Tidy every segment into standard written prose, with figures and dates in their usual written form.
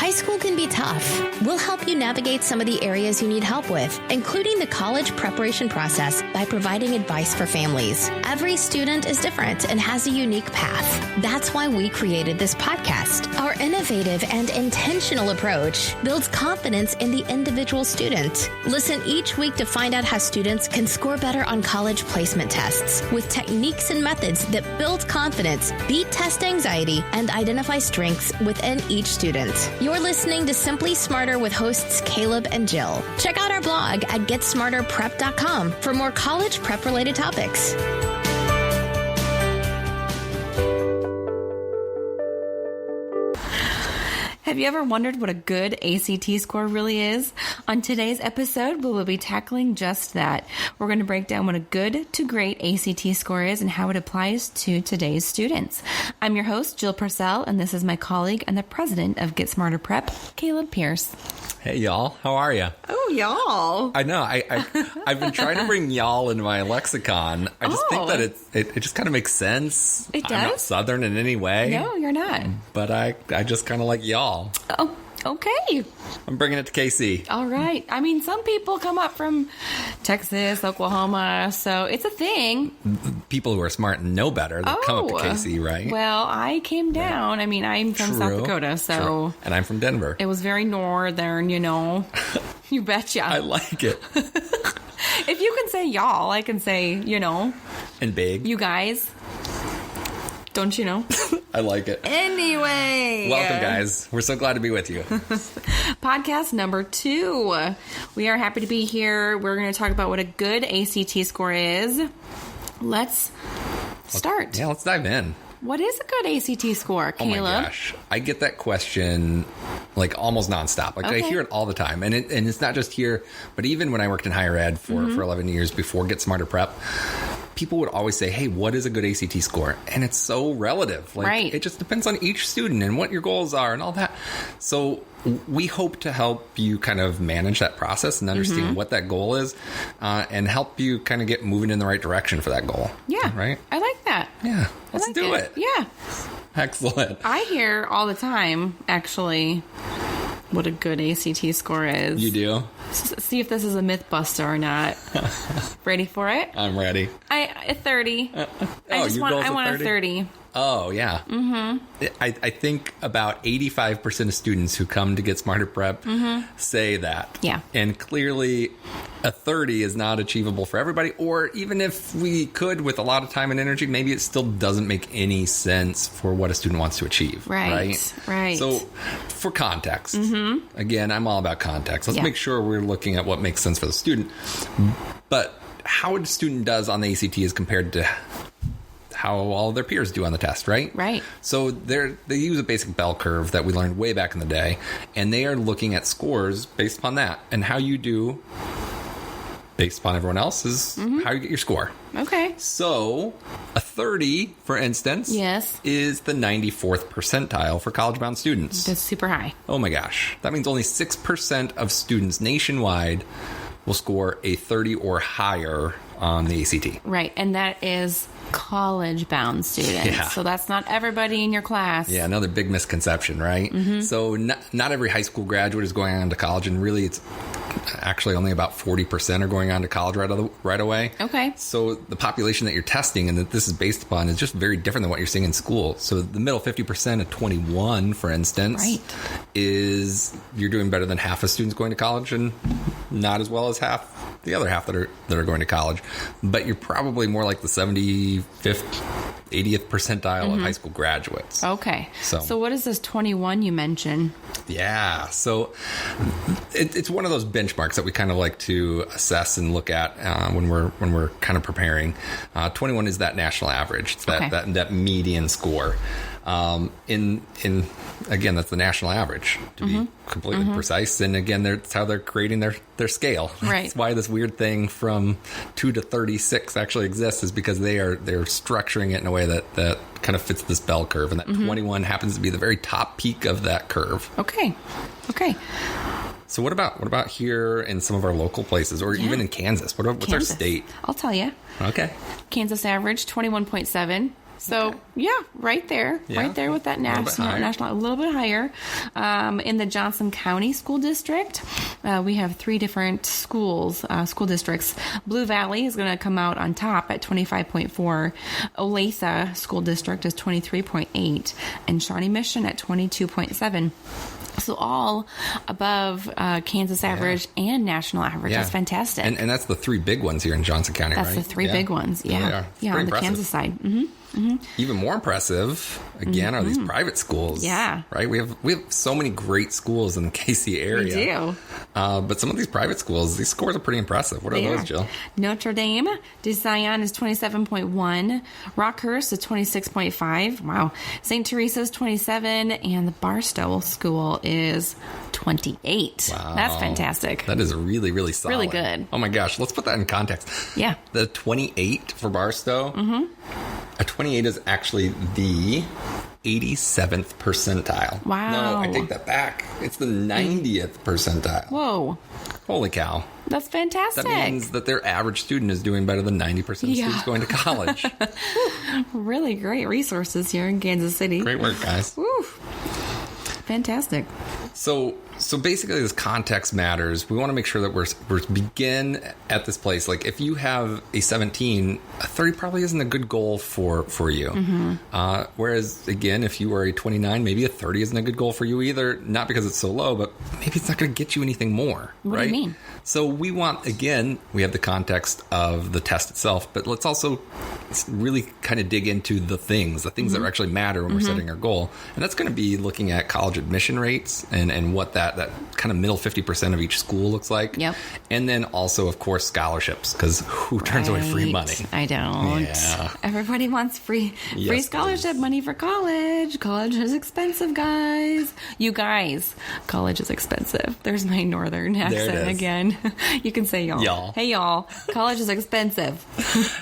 High school can be tough. We'll help you navigate some of the areas you need help with, including the college preparation process, by providing advice for families. Every student is different and has a unique path. That's why we created this podcast. Our innovative and intentional approach builds confidence in the individual student. Listen each week to find out how students can score better on college placement tests with techniques and methods that build confidence, beat test anxiety, and identify strengths within each student. You're listening to Simply Smarter with hosts Caleb and Jill. Check out our blog at GetSmarterPrep.com for more college prep-related topics. Have you ever wondered what a good ACT score really is? On today's episode, we will be tackling just that. We're going to break down what a good to great ACT score is and how it applies to today's students. I'm your host, Jill Purcell, and this is my colleague and the president of Get Smarter Prep, Caleb Pierce. Hey, y'all. How are you? Oh, y'all. I know. I've been trying to bring y'all into my lexicon. I just think that it just kind of makes sense. It does? I'm not Southern in any way. No, you're not. But I just kind of like y'all. Oh, okay. I'm bringing it to KC. All right. I mean, some people come up from Texas, Oklahoma, so it's a thing. People who are smart and know better that come up to KC, right? Well, I came down. I mean, I'm from South Dakota, so... True. And I'm from Denver. It was very northern, you know. You betcha. I like it. If you can say y'all, I can say, you know. And big. You guys. Don't you know? I like it. Anyway. Welcome, guys. We're so glad to be with you. Podcast number 2. We are happy to be here. We're going to talk about what a good ACT score is. Let's start. Yeah, let's dive in. What is a good ACT score, Caleb? Oh my gosh. I get that question like almost nonstop. Like I hear it all the time. And it's not just here, but even when I worked in higher ed for 11 years before Get Smarter Prep, people would always say, hey, what is a good ACT score? And it's so relative. Like, right. It just depends on each student and what your goals are and all that. So we hope to help you kind of manage that process and understand what that goal is and help you kind of get moving in the right direction for that goal. Yeah. Right? I like that. Yeah. Let's do it. Yeah. Excellent. I hear all the time, actually, what a good ACT score is. You do? See if this is a myth buster or not. Ready for it? I'm ready. A 30. I want a 30. Oh, yeah. I think about 85% of students who come to Get Smarter Prep say that. Yeah. And clearly, a 30 is not achievable for everybody. Or even if we could, with a lot of time and energy, maybe it still doesn't make any sense for what a student wants to achieve. Right. So, for context, again, I'm all about context. Let's make sure we're looking at what makes sense for the student. But how a student does on the ACT is compared to how all their peers do on the test, right? Right. So they use a basic bell curve that we learned way back in the day, and they are looking at scores based upon that. And how you do based upon everyone else is how you get your score. Okay. So a 30, for instance, is the 94th percentile for college-bound students. That's super high. Oh my gosh. That means only 6% of students nationwide will score a 30 or higher on the ACT. Right. And that is college-bound students. Yeah. So that's not everybody in your class. Yeah, another big misconception, right? So not every high school graduate is going on to college, and really it's actually only about 40% are going on to college right away. Okay. So the population that you're testing and that this is based upon is just very different than what you're seeing in school. So the middle 50% of 21, for instance, is you're doing better than half of students going to college and not as well as half the other half that are going to college. But you're probably more like the 75th, 80th percentile of high school graduates. Okay. So what is this 21 you mentioned? Yeah. So it's one of those benchmarks that we kind of like to assess and look at when we're kind of preparing. 21 is that national average. It's that median score. Again, that's the national average, to be completely precise. And again, that's how they're creating their scale. Right. That's why this weird thing from 2 to 36 actually exists, is because they're structuring it in a way that kind of fits this bell curve, and that 21 happens to be the very top peak of that curve. Okay. So what about here in some of our local places, or even in Kansas? What's Kansas. Our state? I'll tell you. Okay. Kansas average 21.7. So, right there. Yeah. Right there with that national, a little bit higher. In the Johnson County School District, we have 3 different school districts. Blue Valley is going to come out on top at 25.4. Olathe School District is 23.8. And Shawnee Mission at 22.7. So all above Kansas average and national average. That's fantastic. And that's the 3 big ones here in Johnson County, right? That's the 3 big ones. Yeah. Yeah, on the Kansas side. Mm-hmm. Mm-hmm. Even more impressive, again, are these private schools. Yeah. Right? We have so many great schools in the KC area. We do. But some of these private schools, these scores are pretty impressive. What are those, Jill? Notre Dame de Sion is 27.1. Rockhurst is 26.5. Wow. St. Teresa's 27. And the Barstow School is 28. Wow. That's fantastic. That is really, really solid. Really good. Oh my gosh. Let's put that in context. Yeah. The 28 for Barstow. Mm-hmm. A 28 is actually the 87th percentile. Wow. No, I take that back. It's the 90th percentile. Whoa. Holy cow. That's fantastic. That means that their average student is doing better than 90% of students going to college. Really great resources here in Kansas City. Great work, guys. Woo. Fantastic. So basically, this context matters. We want to make sure that we're begin at this place. Like, if you have a 17, a 30 probably isn't a good goal for you. Mm-hmm. Whereas, again, if you are a 29, maybe a 30 isn't a good goal for you either. Not because it's so low, but maybe it's not going to get you anything more. What right? do you mean? So we want, again, we have the context of the test itself, but let's also really kind of dig into the things mm-hmm. that actually matter when we're setting our goal. And that's going to be looking at college admission rates and what that kind of middle 50% of each school looks like. Yep. And then also, of course, scholarships, because who turns away free money? I don't. Yeah. Everybody wants free scholarship please. Money for college. College is expensive, guys. You guys, college is expensive. There's my northern accent again. You can say y'all. Y'all. Hey, y'all. College is expensive.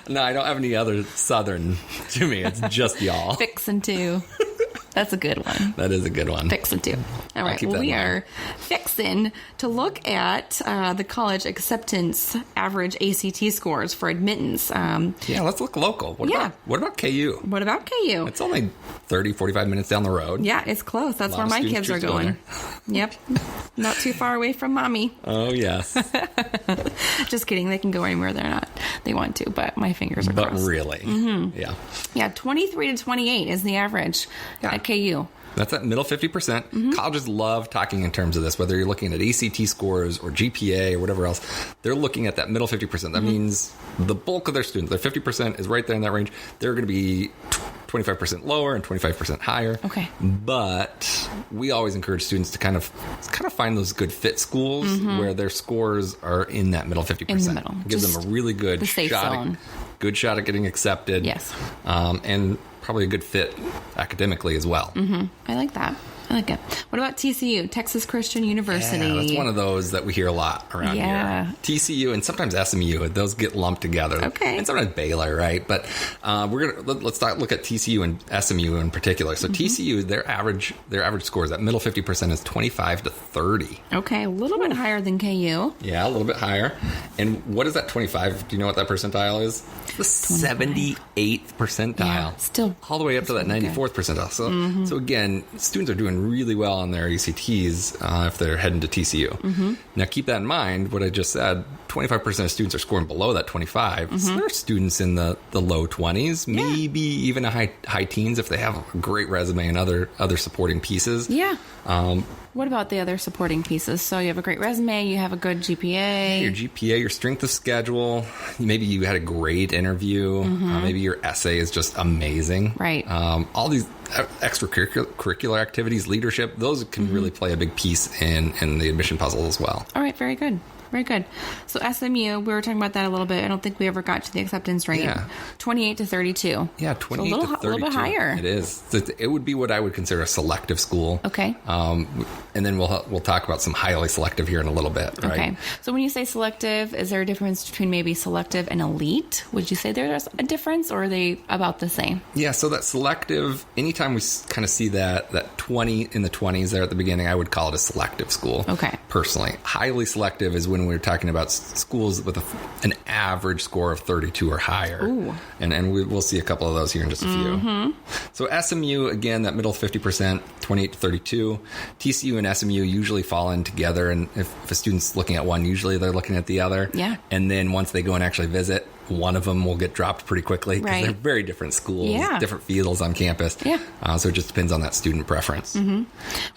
No, I don't have any other southern to me. It's just y'all. Fixin' to. That's a good one. That is a good one. Fixin' to. All right. Well, we are fixin' to look at the college acceptance average ACT scores for admittance. Yeah, let's look local. What about KU? What about KU? It's only 30, 45 minutes down the road. Yeah, it's close. That's where my kids are going. Yep. Not too far away from mommy. Oh, yes. Just kidding. They can go anywhere they want to, but my fingers are crossed. But really. Mm-hmm. Yeah. Yeah, 23 to 28 is the average at KU. That's that middle 50%. Mm-hmm. Colleges love talking in terms of this, whether you're looking at ACT scores or GPA or whatever else. They're looking at that middle 50%. That mm-hmm. means the bulk of their students, their 50% is right there in that range. They're going to be 25% lower and 25% higher. Okay. But we always encourage students to kind of find those good fit schools mm-hmm. where their scores are in that middle 50%. In the middle. It gives them a really good good shot at getting accepted. Yes. And probably a good fit academically as well. Mm-hmm. I like that. I like it. What about TCU, Texas Christian University? Yeah, that's one of those that we hear a lot around here. TCU and sometimes SMU, those get lumped together. Okay. And sometimes Baylor, right? But let's look at TCU and SMU in particular. So mm-hmm. TCU, their average scores, that middle 50% is 25 to 30. Okay, a little bit higher than KU. Yeah, a little bit higher. And what is that 25? Do you know what that percentile is? The 78th percentile. Yeah, still all the way up to that 94th percentile. So mm-hmm. so again, students are doing really well on their ACTs if they're heading to TCU. Mm-hmm. Now, keep that in mind, what I just said, 25% of students are scoring below that 25. Mm-hmm. So there are students in the low 20s, maybe even a high teens if they have a great resume and other supporting pieces. Yeah. What about the other supporting pieces? So you have a great resume, you have a good GPA. Your GPA, your strength of schedule, maybe you had a great interview, mm-hmm. Maybe your essay is just amazing. Right. All these extracurricular activities, leadership, those can mm-hmm. really play a big piece in the admission puzzle as well. All right, very good. Very good. So SMU, we were talking about that a little bit. I don't think we ever got to the acceptance rate. Yeah. 28 to 32. Yeah, 28 to 32. A little bit higher. It is. It would be what I would consider a selective school. Okay. And then we'll talk about some highly selective here in a little bit. Right? Okay. So when you say selective, is there a difference between maybe selective and elite? Would you say there's a difference, or are they about the same? Yeah. So that selective, anytime we kind of see that 20 in the 20s there at the beginning, I would call it a selective school. Okay. Personally, highly selective is when when we were talking about schools with an average score of 32 or higher. Ooh. And we'll see a couple of those here in just a few. So SMU, again, that middle 50%, 28 to 32. TCU and SMU usually fall in together. And if a student's looking at one, usually they're looking at the other. Yeah. And then once they go and actually visit, one of them will get dropped pretty quickly because Right. they're very different schools, Yeah. different fields on campus. Yeah. So it just depends on that student preference.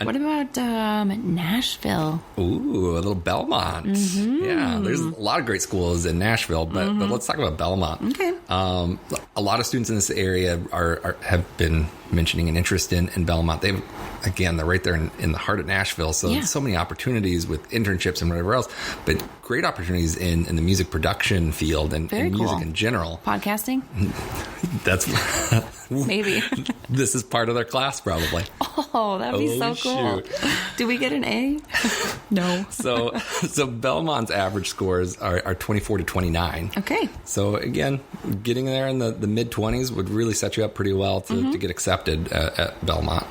What about Nashville? Ooh, a little Belmont. Yeah, there's a lot of great schools in Nashville, but let's talk about Belmont. Okay. A lot of students in this area have been mentioning an interest in Belmont. They're right there in the heart of Nashville, so so many opportunities with internships and whatever else, but great opportunities in the music production field and music in general. Podcasting? That's Maybe. This is part of their class, probably. Oh, that'd be so cool. Shoot. Do we get an A? No. So Belmont's average scores are 24 to 29. Okay. So again, getting there in the mid 20s would really set you up pretty well to get accepted at Belmont.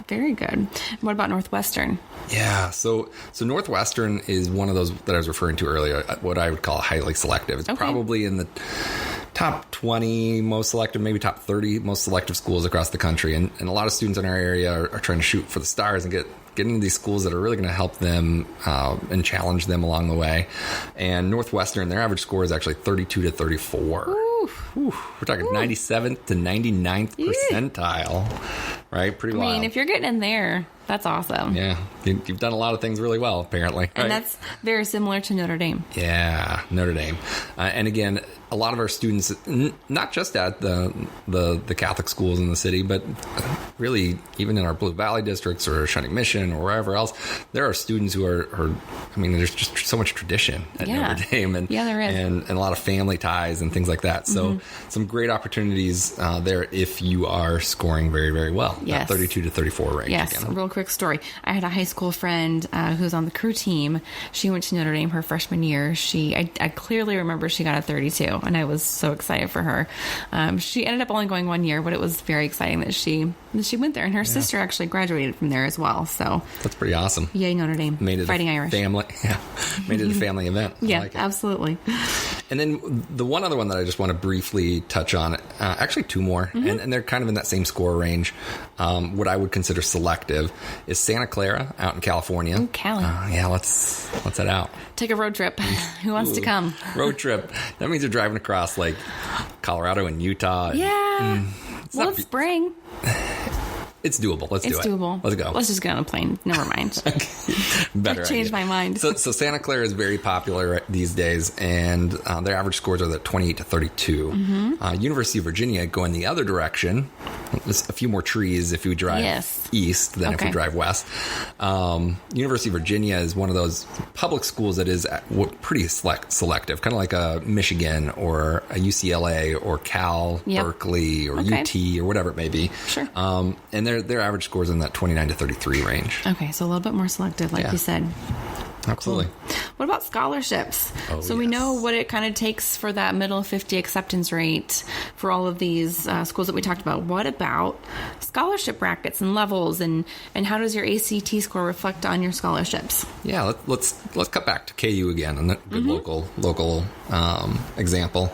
Very good. What about Northwestern? Yeah, so Northwestern is one of those that I was referring to earlier, what I would call highly selective. It's probably in the top 20 most selective, maybe top 30 most selective schools across the country. And a lot of students in our area are trying to shoot for the stars and get into these schools that are really going to help them and challenge them along the way. And Northwestern, their average score is actually 32 to 34. We're talking 97th to 99th percentile, right? Pretty wild. I mean, if you're getting in there, that's awesome. Yeah, you've done a lot of things really well, apparently. And right? that's very similar to Notre Dame. Yeah, Notre Dame. And again, a lot of our students, not just at the Catholic schools in the city, but really even in our Blue Valley districts or Shunning Mission or wherever else, there are students who are I mean, there's just so much tradition at Notre Dame. And, there is. And a lot of family ties and things like that. So some great opportunities there if you are scoring very, very well. Yes. That 32 to 34 range. Yes, again. a real quick story. I had a high school friend who's on the crew team. She went to Notre Dame her freshman year. I clearly remember she got a 32, and I was so excited for her. She ended up only going 1 year, but it was very exciting that she went there, and her sister actually graduated from there as well. So that's pretty awesome. Yay, Notre Dame. Made it Fighting a Irish. Family, made it a family event. Yeah, like absolutely. And then the one other one that I just want to briefly touch on, actually two more, and they're kind of in that same score range. What I would consider selective is Santa Clara out in California. Ooh, Cali. Yeah, let's head out. Take a road trip. Who wants to come? Road trip. That means you're driving across like Colorado and Utah. Yeah. It's spring. It's doable. Let's do it. It's doable. Let's go. Let's just get on a plane. Never mind. Better I changed my mind. So Santa Clara is very popular these days, and their average scores are 28 to 32. University of Virginia going the other direction. There's a few more trees if you drive east than if you drive west. University of Virginia is one of those public schools that is pretty selective, kind of like a Michigan or a UCLA or Cal, Berkeley or UT or whatever it may be. Sure. And their average scores in that 29 to 33 range. Okay, so a little bit more selective, like you said. Absolutely. Cool. What about scholarships? We know what it kind of takes for that middle 50 acceptance rate for all of these schools that we talked about. What about scholarship brackets and levels, and how does your ACT score reflect on your scholarships? Yeah, let's cut back to KU again, and a good local example.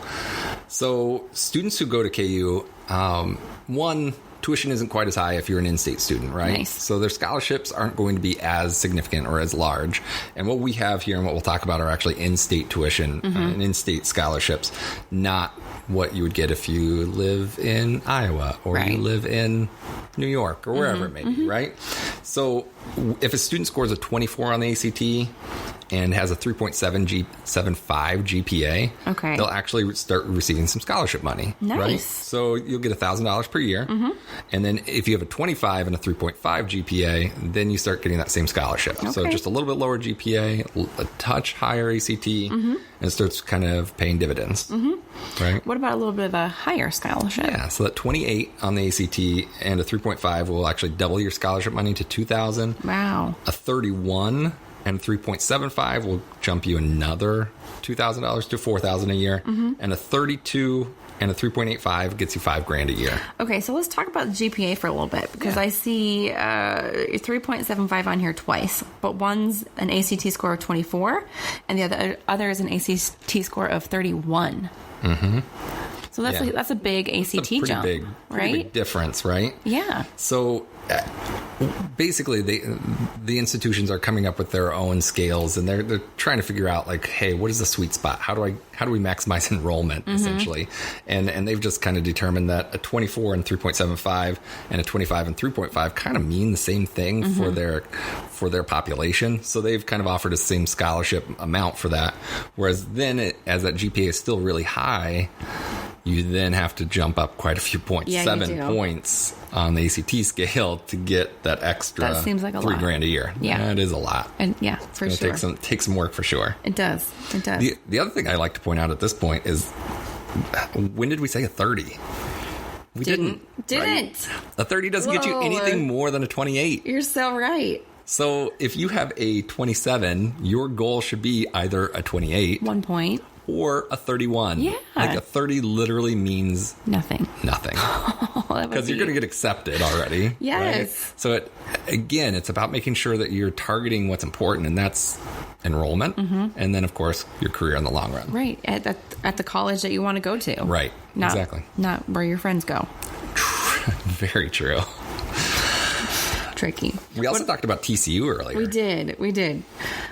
So students who go to KU, tuition isn't quite as high if you're an in-state student, right? Nice. So their scholarships aren't going to be as significant or as large. And what we have here and what we'll talk about are actually in-state tuition and in-state scholarships, not what you would get if you live in Iowa or you live in New York or wherever it may be, right? So if a student scores a 24 on the ACT and has a 3.75 GPA, they'll actually start receiving some scholarship money. Nice. Right? So you'll get $1,000 per year. And then if you have a 25 and a 3.5 GPA, then you start getting that same scholarship. So just a little bit lower GPA, a touch higher ACT, and it starts kind of paying dividends. Right? What about a little bit of a higher scholarship? Yeah, so that 28 on the ACT and a 3.5 will actually double your scholarship money to $2,000. Wow. A 31 and 3.75 will jump you another $2,000 to $4,000 a year. And a 32 and a 3.85 gets you $5,000 a year. Okay, so let's talk about GPA for a little bit, because I see 3.75 on here twice. but one's an ACT score of 24, and the other is an ACT score of 31. Mm-hmm. So that's a big ACT jump, pretty big difference, right? Yeah. So basically, the institutions are coming up with their own scales, and they're trying to figure out, like, hey, what is the sweet spot? How do we maximize enrollment, essentially? And they've just kind of determined that a 24 and 3.75 and a 25 and 3.5 kind of mean the same thing for their population. So they've kind of offered a same scholarship amount for that. Whereas then, as that GPA is still really high, you then have to jump up quite a few points, 7 points on the ACT scale to get that extra. That seems like a lot. $3,000 a year. Yeah, it is a lot. And yeah, for sure, take some work for sure. It does. The other thing I like to point out at this point is, when did we say a 30? We didn't. Right? A 30 doesn't get you anything more than a 28. You're so right. So if you have a 27, your goal should be either a 28. 1 point. Or a 31. Yeah. Like a 30 literally means nothing. Because you're going to get accepted already. Yes. Right? So it's about making sure that you're targeting what's important, and that's enrollment. And then, of course, your career in the long run. Right. At the college that you want to go to. Right. Exactly. Not where your friends go. Very true. Tricky. We also talked about TCU earlier. We did.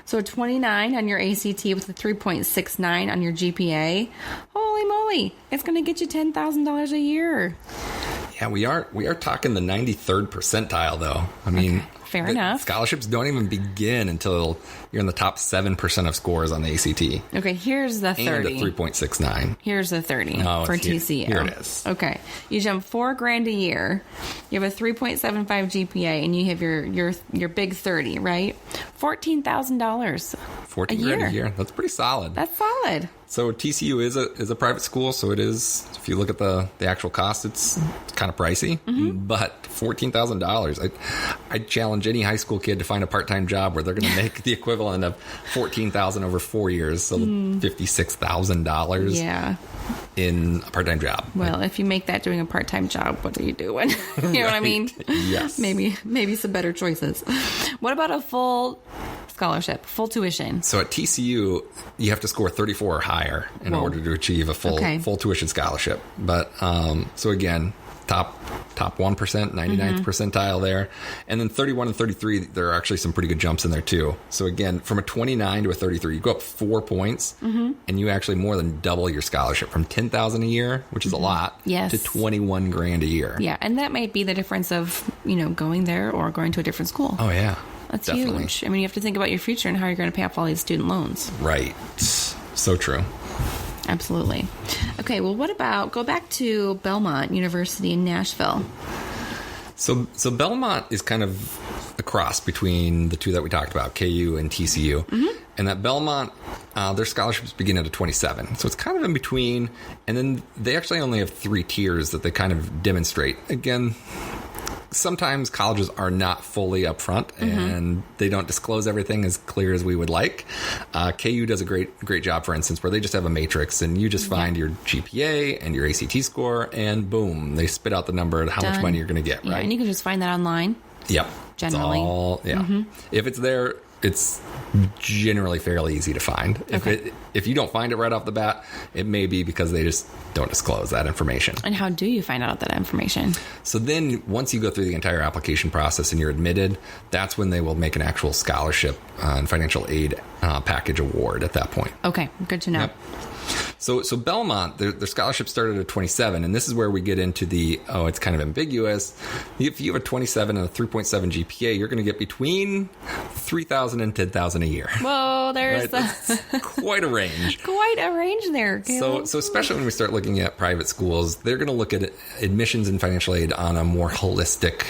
So 29 on your ACT with a 3.69 on your GPA. Holy moly. It's going to get you $10,000 a year. Yeah, we are talking the 93rd percentile, though. I mean, fair enough. Scholarships don't even begin until you're in the top 7% of scores on the ACT. Okay, here's the 30. And the 3.69. Here's the 30 for TCU. Here it is. Okay, you jump $4,000 a year. You have a 3.75 GPA, and you have your big 30, right? $14,000. $14,000 a year. That's pretty solid. That's solid. So TCU is a private school, so it is. If you look at the actual cost, it's kind of pricey. But $14,000, I challenge any high school kid to find a part-time job where they're going to make the equivalent of $14,000 over 4 years, so $56,000. Yeah. In a part-time job. Well, if you make that doing a part-time job, what are you doing? You know what I mean? Yes. Maybe some better choices. What about a full scholarship, full tuition? So at TCU, you have to score 34 or higher in order to achieve a full tuition scholarship. But so again, top 1%, 99th percentile there. And then 31 and 33, there are actually some pretty good jumps in there too. So again, from a 29 to a 33, you go up 4 points, and you actually more than double your scholarship from $10,000 a year, which is a lot, to $21,000 a year. Yeah, and that might be the difference of, going there or going to a different school. Oh yeah. That's definitely huge. I mean, you have to think about your future and how you're going to pay off all these student loans. Right. So true. Absolutely. Okay, well, go back to Belmont University in Nashville. So Belmont is kind of a cross between the two that we talked about, KU and TCU. And that Belmont, their scholarships begin at a 27. So it's kind of in between. And then they actually only have 3 tiers that they kind of demonstrate. Again, sometimes colleges are not fully upfront and they don't disclose everything as clear as we would like. KU does a great job, for instance, where they just have a matrix and you just find your GPA and your ACT score and boom, they spit out the number of how much money you're going to get, right? And you can just find that online. Yep. Generally. If it's there, it's generally fairly easy to find. If you don't find it right off the bat, it may be because they just don't disclose that information. And how do you find out that information? So then once you go through the entire application process and you're admitted, that's when they will make an actual scholarship and financial aid package award at that point. Okay, good to know. Yep. So Belmont, their scholarship started at 27, and this is where we get into it's kind of ambiguous. If you have a 27 and a 3.7 GPA, you're going to get between $3,000 and $10,000 a year. Whoa, there's That's quite a range. Quite a range there. So especially when we start looking at private schools, they're going to look at admissions and financial aid on a more holistic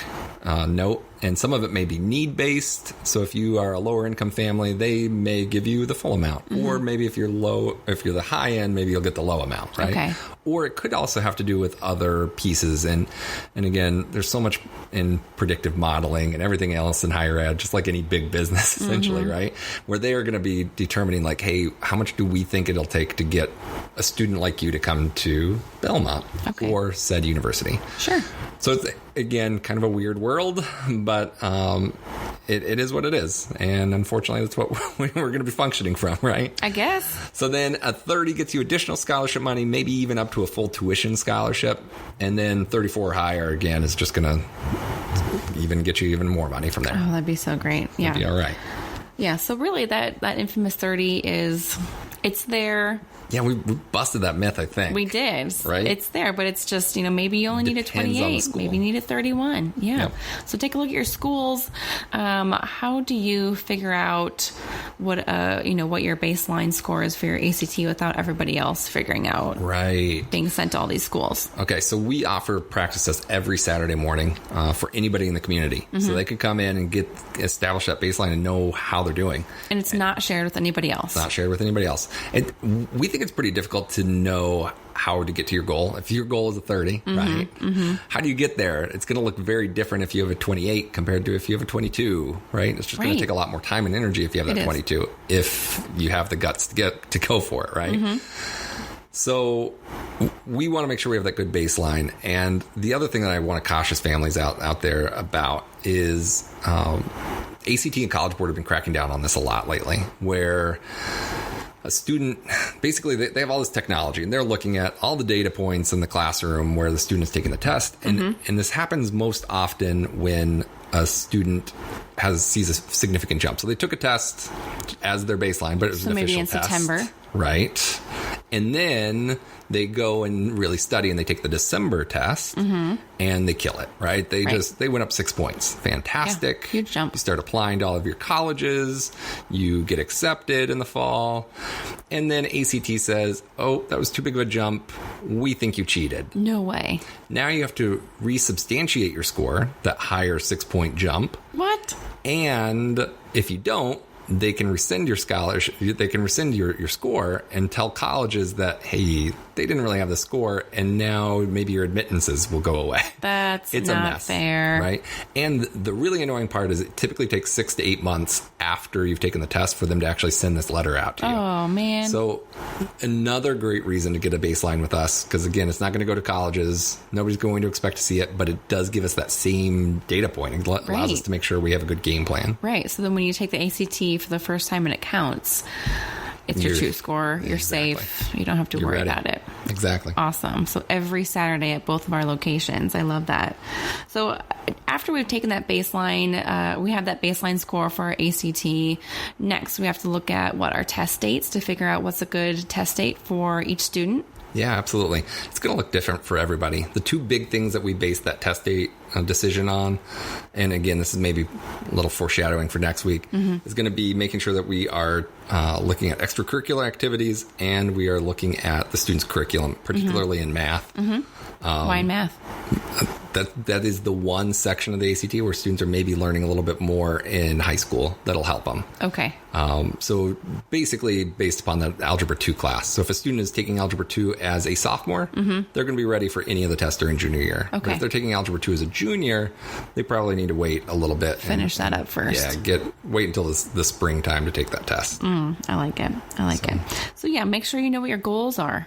note. And some of it may be need-based. So if you are a lower income family, they may give you the full amount. Or maybe if you're the high end, maybe you'll get the low amount, right? Okay. Or it could also have to do with other pieces. And again, there's so much in predictive modeling and everything else in higher ed, just like any big business, essentially, right? Where they are going to be determining, like, hey, how much do we think it'll take to get a student like you to come to Belmont or said university? Sure. So it's, again, kind of a weird world, but it is what it is. And unfortunately, that's what we're going to be functioning from, right? I guess. So then a 30 gets you additional scholarship money, maybe even up to a full tuition scholarship. And then 34 or higher, again, is just going to even get you even more money from there. Oh, that'd be so great. Yeah. That'd be all right. Yeah, so really that infamous 30 it's there. Yeah, we busted that myth, I think. We did. Right? It's there, but it's just, maybe you only need a 28. Maybe you need a 31. Yeah. Yep. So take a look at your schools. How do you figure out what your baseline score is for your ACT without everybody else figuring out? Right. Being sent to all these schools. Okay, so we offer practice tests every Saturday morning for anybody in the community. So they can come in and establish that baseline and know how they're doing. And it's not shared with anybody else. It's not shared with anybody else. We think it's pretty difficult to know how to get to your goal. If your goal is a 30, right? Mm-hmm. How do you get there? It's going to look very different if you have a 28 compared to if you have a 22, right? It's just going to take a lot more time and energy if you have that 22, if you have the guts to go for it, right? Mm-hmm. So we want to make sure we have that good baseline. And the other thing that I want to cautious families out there about is ACT and College Board have been cracking down on this a lot lately, where a student, basically, they have all this technology, and they're looking at all the data points in the classroom where the student is taking the test. And this happens most often when a student sees a significant jump. So they took a test as their baseline, but it was an official test. So maybe in September. Right. And then they go and really study, and they take the December test, and they kill it, right? They went up 6 points. Fantastic. Yeah, huge jump. You start applying to all of your colleges. You get accepted in the fall. And then ACT says, oh, that was too big of a jump. We think you cheated. No way. Now you have to resubstantiate your score, that higher 6-point jump. What? And if you don't, they can rescind your scholarship. They can rescind your score and tell colleges that, hey, they didn't really have the score, and now maybe your admittances will go away. It's not a mess, fair, right? And the really annoying part is it typically takes 6 to 8 months after you've taken the test for them to actually send this letter out to you. Oh man! So another great reason to get a baseline with us, because again, it's not going to go to colleges. Nobody's going to expect to see it, but it does give us that same data point. It allows us to make sure we have a good game plan. Right. So then when you take the ACT for the first time and it counts, it's your true score. You're safe. You don't have to worry about it. Exactly. Awesome. So every Saturday at both of our locations. I love that. So after we've taken that baseline, we have that baseline score for our ACT. Next, we have to look at our test dates to figure out what's a good test date for each student. Yeah, absolutely. It's going to look different for everybody. The two big things that we base that test date decision on, and again, this is maybe a little foreshadowing for next week, is going to be making sure that we are looking at extracurricular activities, and we are looking at the student's curriculum, particularly in math. Why in math? That is the one section of the ACT where students are maybe learning a little bit more in high school that'll help them. Okay. So basically based upon the Algebra 2 class. So if a student is taking Algebra 2 as a sophomore, they're going to be ready for any of the tests during junior year. Okay. But if they're taking Algebra 2 as a junior, they probably need to wait a little bit. Finish that up first. Yeah, wait until the springtime to take that test. I like it. it. So yeah, make sure you know what your goals are.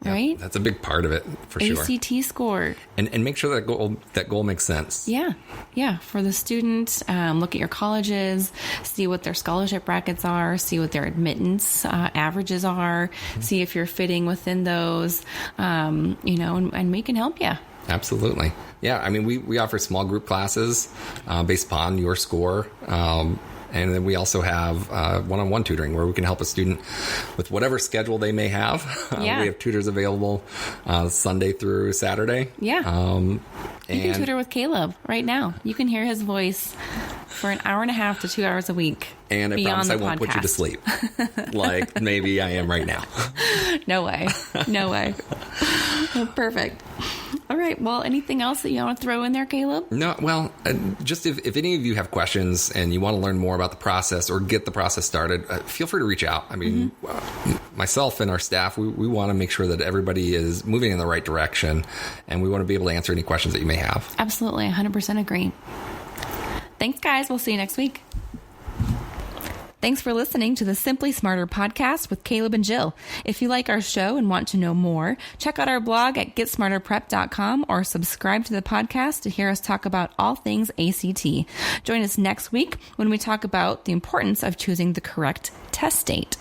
Right? That's a big part of it, for sure. ACT score. And make sure that goal makes sense. Yeah. Yeah. For the student, look at your colleges, see what their scholarship brackets are, see what their admittance averages are, see if you're fitting within those, and we can help you. Absolutely. Yeah. I mean, we offer small group classes based upon your score. And then we also have one-on-one tutoring where we can help a student with whatever schedule they may have. We have tutors available Sunday through Saturday. Yeah. You can tutor with Caleb right now. You can hear his voice for an hour and a half to 2 hours a week. And I promise I won't put you to sleep like maybe I am right now. No way. Perfect. All right. Well, anything else that you want to throw in there, Caleb? No. Well, just if any of you have questions and you want to learn more about the process or get the process started, feel free to reach out. I mean, myself and our staff, we want to make sure that everybody is moving in the right direction, and we want to be able to answer any questions that you may have. Absolutely. 100% agree. Thanks, guys. We'll see you next week. Thanks for listening to the Simply Smarter podcast with Caleb and Jill. If you like our show and want to know more, check out our blog at getsmarterprep.com or subscribe to the podcast to hear us talk about all things ACT. Join us next week when we talk about the importance of choosing the correct test date.